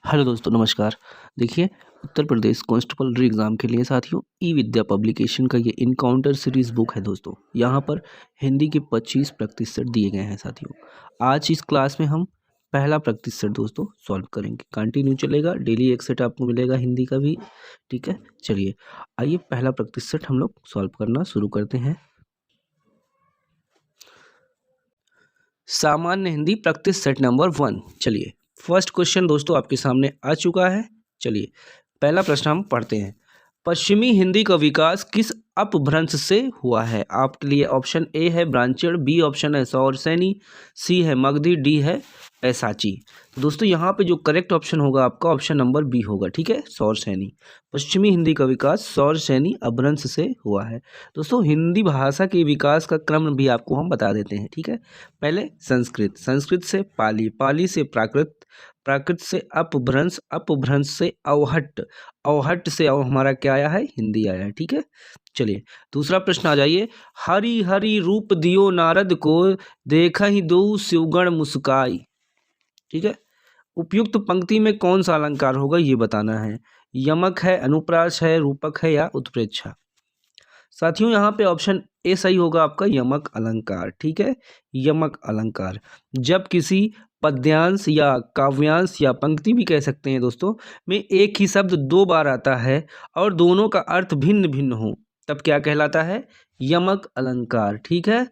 Hello दोस्तों, नमस्कार। देखिए, उत्तर प्रदेश कांस्टेबल री एग्ज़ाम के लिए साथियों ई विद्या पब्लिकेशन का ये इनकाउंटर सीरीज़ बुक है दोस्तों। यहाँ पर हिंदी के 25% दिए गए हैं साथियों। आज इस क्लास में हम पहला प्रतिशत दोस्तों सॉल्व करेंगे। कंटिन्यू चलेगा, डेली एक सेट आपको मिलेगा हिंदी का भी। ठीक है, चलिए आइए पहला प्रतिशत हम लोग सॉल्व करना शुरू करते हैं। सामान्य हिंदी प्रैक्टिस सेट नंबर 1। चलिए फर्स्ट क्वेश्चन दोस्तों आपके सामने आ चुका है। चलिए पहला प्रश्न हम पढ़ते हैं। पश्चिमी हिंदी का विकास किस अपभ्रंश से हुआ है? आपके लिए ऑप्शन ए है ब्रांचड़, बी ऑप्शन है सौरसैनी, सी है मगधी, डी है ऐसाची। तो दोस्तों यहाँ पे जो करेक्ट ऑप्शन होगा आपका ऑप्शन नंबर बी होगा। ठीक है, सौरसैनी। पश्चिमी हिंदी का विकास सौरसैनी अपभ्रंश से हुआ है। दोस्तों हिंदी भाषा के विकास का क्रम भी आपको हम बता देते हैं। ठीक है, पहले संस्कृत, संस्कृत से पाली, पाली से प्राकृत, प्राकृत से अपभ्रंश, अपभ्रंश से अवहट्ट, अवहट्ट से हमारा क्या आया है? हिंदी आया है। ठीक है, चलिए दूसरा प्रश्न आ जाइए। हरि हरि रूप दियो नारद को, देखा ही दो शिवगण मुस्काई। ठीक है, उपयुक्त पंक्ति में कौन सा अलंकार होगा ये बताना है। यमक है, अनुप्रास है, रूपक है या उत्प्रेक्षा। साथियों यहाँ पे ऑप्शन ए सही होगा आपका, यमक अलंकार। ठीक है, यमक अलंकार। जब किसी पद्यांश या काव्यांश या पंक्ति भी कह सकते हैं दोस्तों में एक ही शब्द दो बार आता है और दोनों का अर्थ भिन्न भिन्न हो, तब क्या कहलाता है? यमक अलंकार। ठीक है,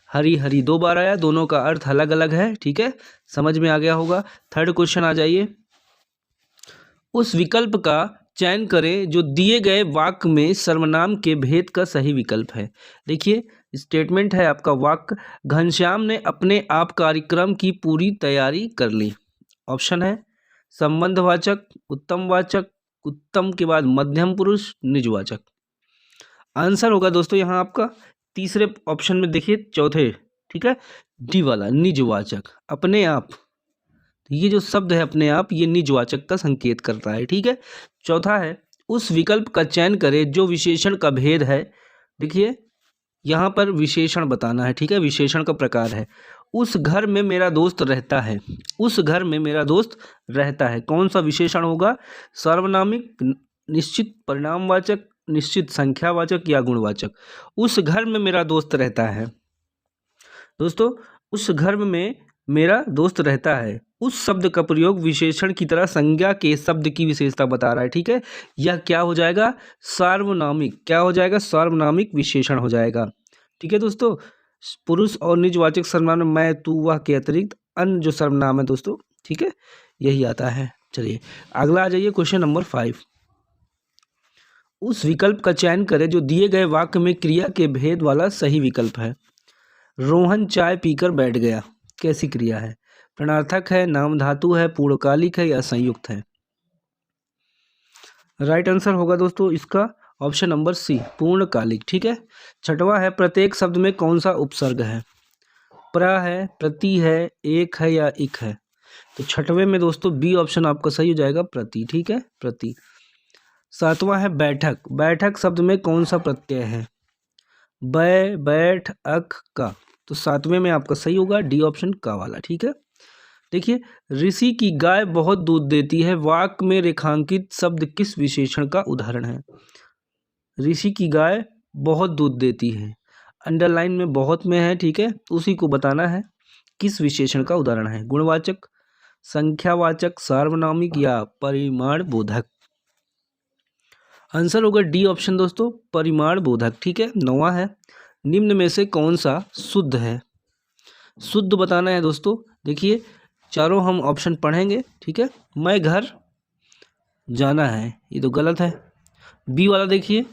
हरी हरी दो बार आया, दोनों का अर्थ अलग अलग है। ठीक है, समझ में आ गया होगा। थर्ड क्वेश्चन आ जाइए। उस विकल्प का चयन करें जो दिए गए वाक्य में सर्वनाम के भेद का सही विकल्प है। देखिए स्टेटमेंट है आपका वाक्य, घनश्याम ने अपने आप कार्यक्रम की पूरी तैयारी कर ली। ऑप्शन है संबंधवाचक, उत्तमवाचक, उत्तम के बाद मध्यम पुरुष, निजवाचक। आंसर होगा दोस्तों यहाँ आपका तीसरे ऑप्शन में, देखिए चौथे। ठीक है, डी वाला निजवाचक, अपने आप। ये जो शब्द है अपने आप, ये निजवाचक का संकेत करता है। ठीक है, चौथा है उस विकल्प का चयन करें जो विशेषण का भेद है। देखिए यहाँ पर विशेषण बताना है। ठीक है, विशेषण का प्रकार है उस घर में मेरा दोस्त रहता है, उस घर में मेरा दोस्त रहता है। कौन सा विशेषण होगा? सार्वनामिक, निश्चित परिणामवाचक, निश्चित संख्यावाचक या गुणवाचक। उस घर में मेरा दोस्त रहता है दोस्तों, उस घर में मेरा दोस्त रहता है। उस शब्द का प्रयोग विशेषण की तरह संज्ञा के शब्द की विशेषता बता रहा है। ठीक है, यह क्या हो जाएगा? सार्वनामिक। क्या हो जाएगा? सार्वनामिक विशेषण हो जाएगा। ठीक है दोस्तों, पुरुष और निजवाचक सर्वनाम में मैं, तू, वह के अतिरिक्त अन्य जो सर्वनाम है दोस्तों, ठीक है, यही आता है। चलिए अगला आ जाइए, क्वेश्चन नंबर 5। उस विकल्प का चयन करें जो दिए गए वाक्य में क्रिया के भेद वाला सही विकल्प है। रोहन चाय पीकर बैठ गया, कैसी क्रिया है? प्रणर्थक है, नाम धातु है, पूर्णकालिक है या संयुक्त है? राइट आंसर होगा दोस्तों इसका ऑप्शन नंबर सी, पूर्णकालिक। ठीक है, छठवां है प्रत्येक शब्द में कौन सा उपसर्ग है? प्र है, प्रति है, एक है या इक है? तो छठवें में दोस्तों बी ऑप्शन आपका सही हो जाएगा, प्रति। ठीक है, प्रति। सातवां है बैठक, बैठक शब्द में कौन सा प्रत्यय है? बै, बैठ, अक, का। तो सातवें में आपका सही होगा डी ऑप्शन, का वाला। ठीक है, देखिए ऋषि की गाय बहुत दूध देती है, वाक्य में रेखांकित शब्द किस विशेषण का उदाहरण है? ऋषि की गाय बहुत दूध देती है, अंडरलाइन में बहुत में है। ठीक है, उसी को बताना है किस विशेषण का उदाहरण है। गुणवाचक, संख्यावाचक, सार्वनामिक या परिमाण बोधक। आंसर होगा डी ऑप्शन दोस्तों, परिमाण बोधक। ठीक है, नौवां है निम्न में से कौन सा शुद्ध है? शुद्ध बताना है दोस्तों। देखिए चारों हम ऑप्शन पढ़ेंगे। ठीक है, मैं घर जाना है, ये तो गलत है। बी वाला देखिए,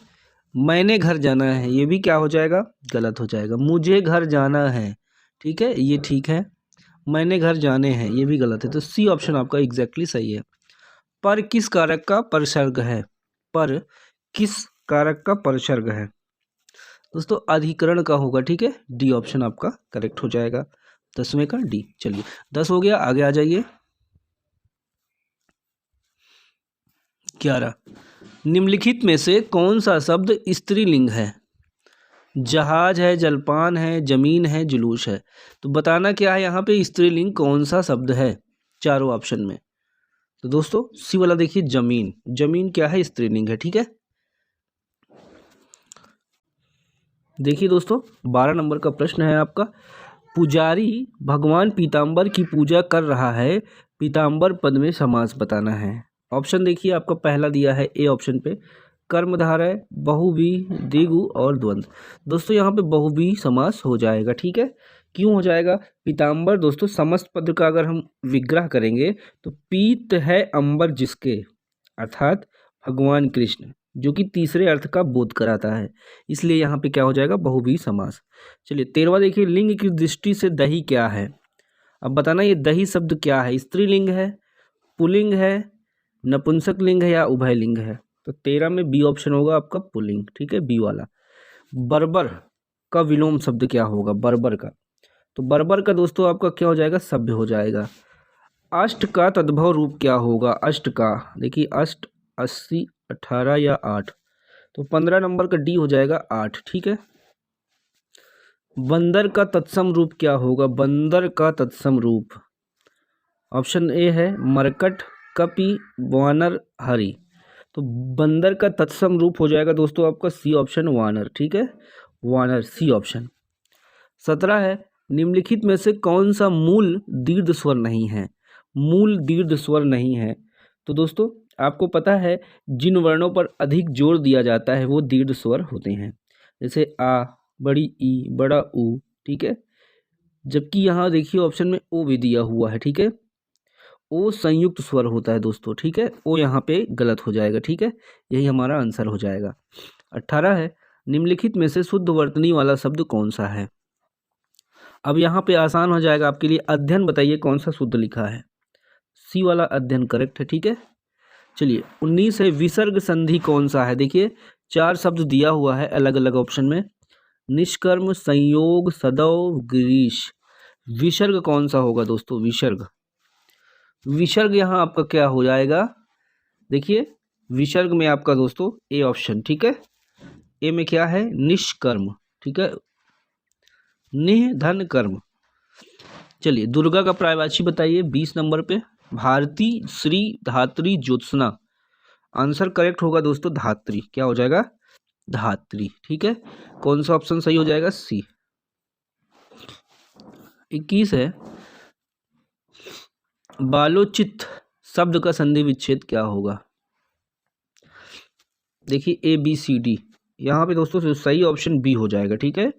मैंने घर जाना है, ये भी क्या हो जाएगा? गलत हो जाएगा। मुझे घर जाना है, ठीक है, ये ठीक है। मैंने घर जाने हैं, ये भी गलत है। तो सी ऑप्शन आपका एग्जैक्टली सही है। पर किस कारक का परसर्ग है? पर किस कारक का परसर्ग है दोस्तों? अधिकरण का होगा। ठीक है, डी ऑप्शन आपका करेक्ट हो जाएगा, 10वें का डी। चलिए 10 हो गया, आगे आ जाइए। 11 निम्नलिखित में से कौन सा शब्द स्त्रीलिंग है? जहाज है, जलपान है, जमीन है, जुलूस है। तो बताना क्या है यहाँ पे, स्त्रीलिंग कौन सा शब्द है चारों ऑप्शन में। तो दोस्तों सी वाला देखिए, जमीन। जमीन क्या है, स्त्रीलिंग है। ठीक है, देखिए दोस्तों 12 नंबर का प्रश्न है आपका। पुजारी भगवान पीताम्बर की पूजा कर रहा है, पीताम्बर पद में समास बताना है। ऑप्शन देखिए आपका पहला दिया है ए ऑप्शन पे, कर्मधारय, बहुव्रीहि, द्विगु और द्वंद्व। दोस्तों यहाँ पे बहुव्रीहि समास हो जाएगा। ठीक है, क्यों हो जाएगा, पीताम्बर दोस्तों समस्त पद का अगर हम विग्रह करेंगे तो पीत है अंबर जिसके, अर्थात भगवान कृष्ण, जो कि तीसरे अर्थ का बोध कराता है, इसलिए यहाँ पे क्या हो जाएगा, बहुव्रीहि समास। चलिए 13वां देखिए, लिंग की दृष्टि से दही क्या है। अब बताना ये दही शब्द क्या है, स्त्रीलिंग है, पुल्लिंग है, नपुंसक लिंग है या उभय लिंग है। तो 13 में बी ऑप्शन होगा आपका पुल्लिंग। ठीक है, बी वाला। बर्बर का विलोम शब्द क्या होगा, बर्बर का, तो बर्बर का दोस्तों आपका क्या हो जाएगा, सभ्य हो जाएगा। अष्ट का तद्भव रूप क्या होगा, अष्ट का देखिए, अष्ट 80 18 या 8, तो 15 नंबर का डी हो जाएगा 8। ठीक है, बंदर का तत्सम रूप क्या होगा, बंदर का तत्सम रूप ऑप्शन ए है मरकट, कपि, वानर, हरि। तो बंदर का तत्सम रूप हो जाएगा दोस्तों आपका सी ऑप्शन, वानर। ठीक है, वानर, सी ऑप्शन। 17 है, निम्नलिखित में से कौन सा मूल दीर्घ स्वर नहीं है, मूल दीर्घ स्वर नहीं है। तो दोस्तों आपको पता है जिन वर्णों पर अधिक जोर दिया जाता है वो दीर्घ स्वर होते हैं, जैसे आ, बड़ी ई, बड़ा ऊ। ठीक है, जबकि यहाँ देखिए ऑप्शन में ओ भी दिया हुआ है। ठीक है, ओ संयुक्त स्वर होता है दोस्तों। ठीक है, ओ यहाँ पे गलत हो जाएगा। ठीक है, यही हमारा आंसर हो जाएगा। 18 है, निम्नलिखित में से शुद्ध वर्तनी वाला शब्द कौन सा है। अब यहाँ पे आसान हो जाएगा आपके लिए, अध्ययन बताइए कौन सा शुद्ध लिखा है, सी वाला अध्ययन करेक्ट है। ठीक है, चलिए 19 है, विसर्ग संधि कौन सा है। देखिए 4 शब्द दिया हुआ है अलग अलग ऑप्शन में, निष्कर्म, संयोग, सदैव, गिरीश। विसर्ग कौन सा होगा दोस्तों, विसर्ग, विसर्ग यहाँ आपका क्या हो जाएगा, देखिए विसर्ग में आपका दोस्तों ए ऑप्शन। ठीक है, ए में क्या है, निष्कर्म। ठीक है, निह धन कर्म। चलिए दुर्गा का पर्यायवाची बताइए 20 नंबर पे, भारती, श्री, धात्री, ज्योत्सना। आंसर करेक्ट होगा दोस्तों धात्री, क्या हो जाएगा, धात्री। ठीक है, कौन सा ऑप्शन सही हो जाएगा, सी। 21 है, बालोचित शब्द का संधि विच्छेद क्या होगा। देखिए ए बी सी डी, यहाँ पे दोस्तों सही ऑप्शन बी हो जाएगा। ठीक है,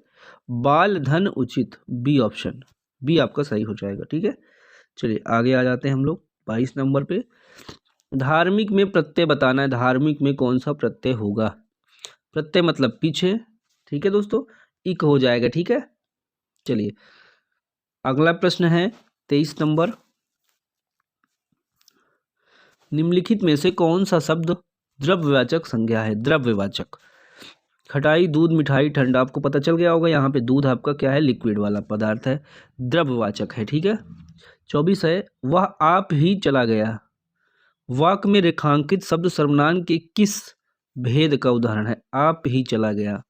बाल धन उचित, बी ऑप्शन, बी आपका सही हो जाएगा। ठीक है, चलिए आगे आ जाते हैं हम लोग 22 नंबर पे, धार्मिक में प्रत्यय बताना है, धार्मिक में कौन सा प्रत्यय होगा, प्रत्यय मतलब पीछे। ठीक है दोस्तों, इक हो जाएगा। ठीक है, चलिए अगला प्रश्न है 23 नंबर, निम्नलिखित में से कौन सा शब्द द्रव्यवाचक संज्ञा है, द्रव्यवाचक। खटाई, दूध, मिठाई, ठंडा। आपको पता चल गया होगा यहाँ पे दूध आपका क्या है, लिक्विड वाला पदार्थ है, द्रव्यवाचक है। ठीक है, 24 है, वह आप ही चला गया। वाक्य में रेखांकित शब्द सर्वनाम के किस भेद का उदाहरण है, आप ही चला गया।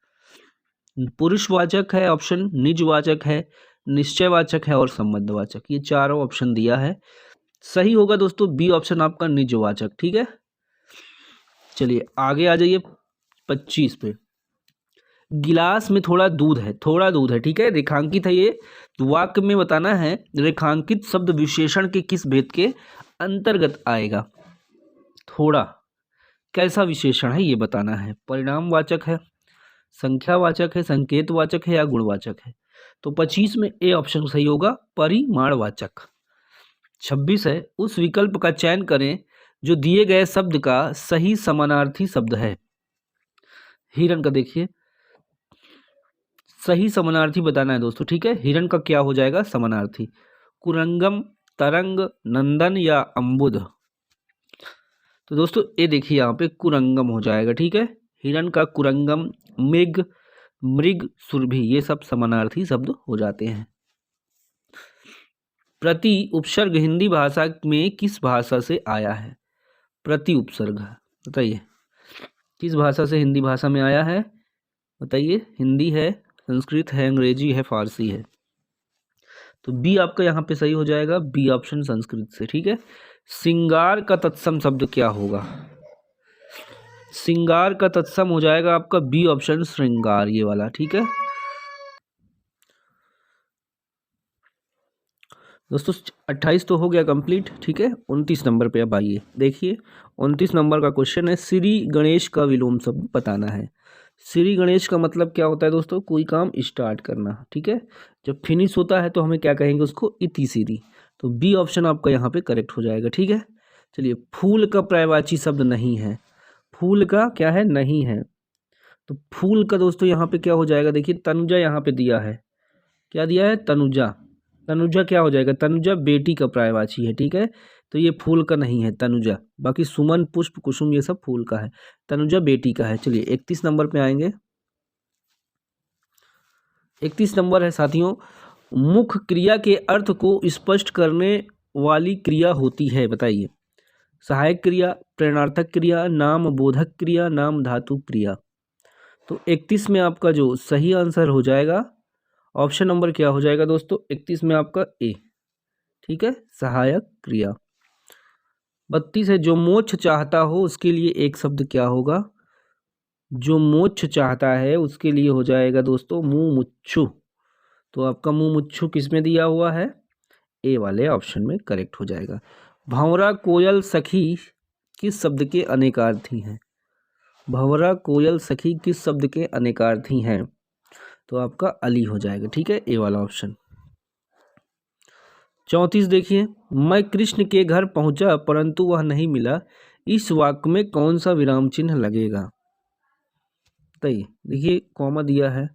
पुरुषवाचक है ऑप्शन, निजवाचक है, निश्चयवाचक है और संबंधवाचक। ये चारों ऑप्शन दिया है, सही होगा दोस्तों बी ऑप्शन आपका, निजवाचक। ठीक है, चलिए आगे आ जाइए 25 पे, गिलास में थोड़ा दूध है, थोड़ा दूध है। ठीक है, रेखांकित है ये, वाक्य में बताना है रेखांकित शब्द विशेषण के किस भेद के अंतर्गत आएगा। थोड़ा कैसा विशेषण है ये बताना है, परिणामवाचक है, संख्यावाचक है, संकेतवाचक है या गुणवाचक है। तो 25 में ए ऑप्शन सही होगा, परिमाणवाचक। 26 है, उस विकल्प का चयन करें जो दिए गए शब्द का सही समानार्थी शब्द है। हिरण का देखिए सही समानार्थी बताना है दोस्तों। ठीक है, हिरण का क्या हो जाएगा, समानार्थी, कुरंगम, तरंग, नंदन या अम्बुद। तो दोस्तों ये देखिए यहाँ पे कुरंगम हो जाएगा। ठीक है, हिरण का कुरंगम, मृग, मृग, सुरभि, ये सब समानार्थी शब्द हो जाते हैं। प्रति उपसर्ग हिंदी भाषा में किस भाषा से आया है, प्रति उपसर्ग बताइए किस भाषा से हिंदी भाषा में आया है, बताइए, हिंदी है, संस्कृत है, अंग्रेजी है, फारसी है। तो बी आपका यहाँ पे सही हो जाएगा, बी ऑप्शन संस्कृत से। ठीक है, श्रृंगार का तत्सम शब्द क्या होगा? श्रृंगार का तत्सम हो जाएगा आपका बी ऑप्शन श्रृंगार, ये वाला। ठीक है दोस्तों, 28 तो हो गया कंप्लीट। ठीक है, 29 नंबर पे अब आइए, देखिए 29 नंबर का क्वेश्चन है, श्री गणेश का विलोम शब्द बताना है। श्री गणेश का मतलब क्या होता है दोस्तों? कोई काम स्टार्ट करना। ठीक है, जब फिनिश होता है तो हमें क्या कहेंगे उसको? इति श्री। तो बी ऑप्शन आपका यहाँ पे करेक्ट हो जाएगा। ठीक है, चलिए, फूल का पर्यायवाची शब्द नहीं है। फूल का क्या है? नहीं है। तो फूल का दोस्तों यहाँ पे क्या हो जाएगा? देखिए, तनुजा यहाँ पे दिया है। क्या दिया है? तनुजा। तनुजा क्या हो जाएगा? तनुजा बेटी का पर्यायवाची है। ठीक है, तो ये फूल का नहीं है, तनुजा। बाकी सुमन, पुष्प, कुसुम ये सब फूल का है, तनुजा बेटी का है। चलिए 31 नंबर पे आएंगे। 31 नंबर है साथियों, मुख्य क्रिया के अर्थ को स्पष्ट करने वाली क्रिया होती है, बताइए। सहायक क्रिया, प्रेरणार्थक क्रिया, नाम बोधक क्रिया, नाम धातु क्रिया। तो 31 में आपका जो सही आंसर हो जाएगा, ऑप्शन नंबर क्या हो जाएगा दोस्तों? 31 में आपका ए। ठीक है, सहायक क्रिया। 32 है, जो मोक्ष चाहता हो उसके लिए एक शब्द क्या होगा? जो मोक्ष चाहता है उसके लिए हो जाएगा दोस्तों मुमुक्षु। तो आपका मुमुक्षु किस में दिया हुआ है? ए वाले ऑप्शन में करेक्ट हो जाएगा। भंवरा कोयल सखी किस शब्द के अनेकार्थी हैं? भंवरा कोयल सखी किस शब्द के अनेकार्थी हैं? तो आपका अली हो जाएगा। ठीक है, ए वाला ऑप्शन। 34 देखिए, मैं कृष्ण के घर पहुंचा परंतु वह नहीं मिला, इस वाक्य में कौन सा विराम चिन्ह लगेगा? देखिए, कॉमा दिया है,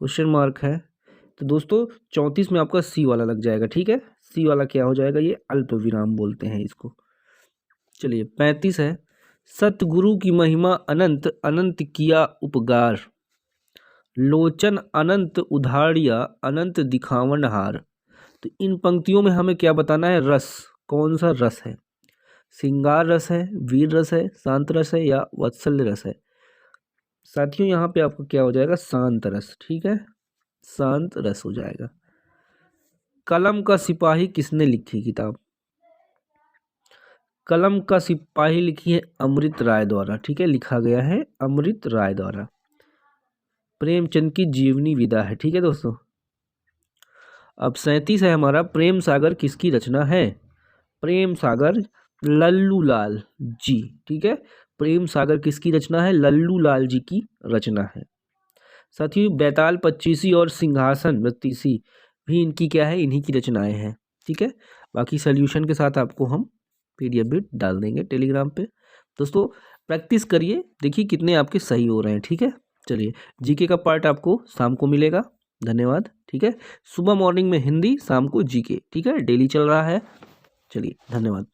क्वेश्चन मार्क है, तो दोस्तों 34 में आपका सी वाला लग जाएगा। ठीक है, सी वाला क्या हो जाएगा? ये अल्प विराम बोलते हैं इसको। चलिए 35 है, सतगुरु की महिमा अनंत, अनंत किया उपकार, लोचन अनंत उधारिया, अनंत दिखावन हार। तो इन पंक्तियों में हमें क्या बताना है? रस, कौन सा रस है? श्रृंगार रस है, वीर रस है, शांत रस है, या वात्सल्य रस है? साथियों यहाँ पे आपको क्या हो जाएगा? शांत रस। ठीक है, शांत रस हो जाएगा। कलम का सिपाही किसने लिखी किताब? कलम का सिपाही लिखी है अमृत राय द्वारा। ठीक है, लिखा गया है अमृत राय द्वारा। प्रेमचंद की जीवनी विदा है। ठीक है दोस्तों, अब 37 है हमारा, प्रेम सागर किसकी रचना है? प्रेम सागर लल्लू लाल जी। ठीक है, प्रेम सागर किसकी रचना है? लल्लू लाल जी की रचना है। साथियों, बैताल पच्चीसी और सिंहासन बत्तीसी भी इनकी क्या है? इन्हीं की रचनाएं हैं। ठीक है, बाकी सोल्यूशन के साथ आपको हम PDF भी डाल देंगे टेलीग्राम पे। दोस्तों प्रैक्टिस करिए, देखिए कितने आपके सही हो रहे हैं। ठीक है, चलिए जीके का पार्ट आपको शाम को मिलेगा। धन्यवाद। ठीक है, सुबह मॉर्निंग में हिंदी, शाम को जीके। ठीक है, डेली चल रहा है। चलिए धन्यवाद।